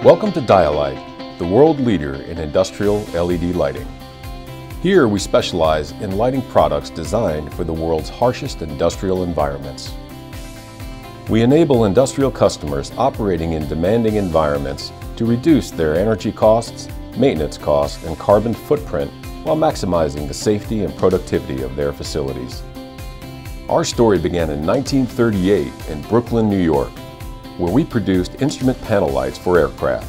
Welcome to Dialight, the world leader in industrial LED lighting. Here we specialize in lighting products designed for the world's harshest industrial environments. We enable industrial customers operating in demanding environments to reduce their energy costs, maintenance costs, and carbon footprint while maximizing the safety and productivity of their facilities. Our story began in 1938 in Brooklyn, New York, where we produced instrument panel lights for aircraft.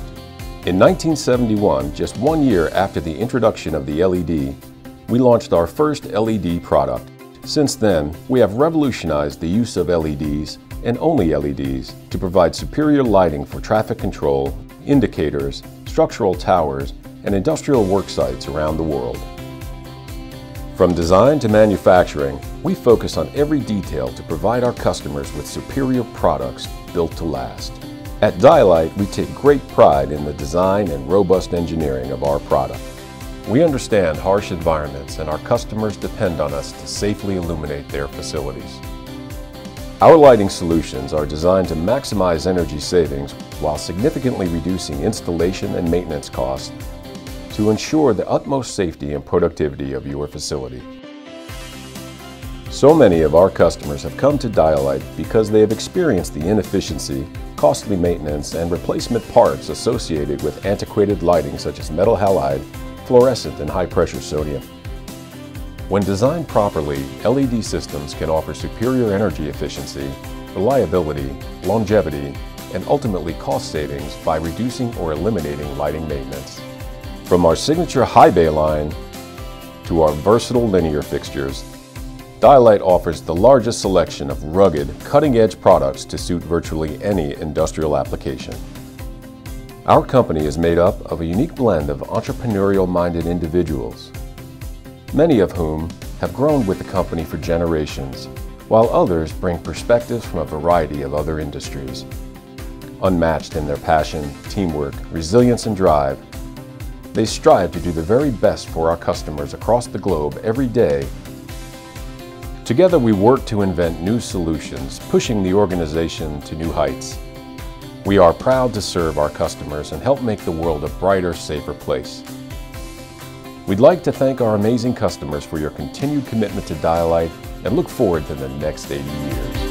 In 1971, just 1 year after the introduction of the LED, we launched our first LED product. Since then, we have revolutionized the use of LEDs and only LEDs to provide superior lighting for traffic control, indicators, structural towers, and industrial work sites around the world. From design to manufacturing, we focus on every detail to provide our customers with superior products built to last. At Dialight, we take great pride in the design and robust engineering of our product. We understand harsh environments, and our customers depend on us to safely illuminate their facilities. Our lighting solutions are designed to maximize energy savings while significantly reducing installation and maintenance costs to ensure the utmost safety and productivity of your facility. So many of our customers have come to Dialight because they have experienced the inefficiency, costly maintenance, and replacement parts associated with antiquated lighting such as metal halide, fluorescent, and high-pressure sodium. When designed properly, LED systems can offer superior energy efficiency, reliability, longevity, and ultimately cost savings by reducing or eliminating lighting maintenance. From our signature high bay line to our versatile linear fixtures, Dialight offers the largest selection of rugged, cutting-edge products to suit virtually any industrial application. Our company is made up of a unique blend of entrepreneurial-minded individuals, many of whom have grown with the company for generations, while others bring perspectives from a variety of other industries. Unmatched in their passion, teamwork, resilience, and drive, they strive to do the very best for our customers across the globe every day. Together we work to invent new solutions, pushing the organization to new heights. We are proud to serve our customers and help make the world a brighter, safer place. We'd like to thank our amazing customers for your continued commitment to Dialight and look forward to the next 80 years.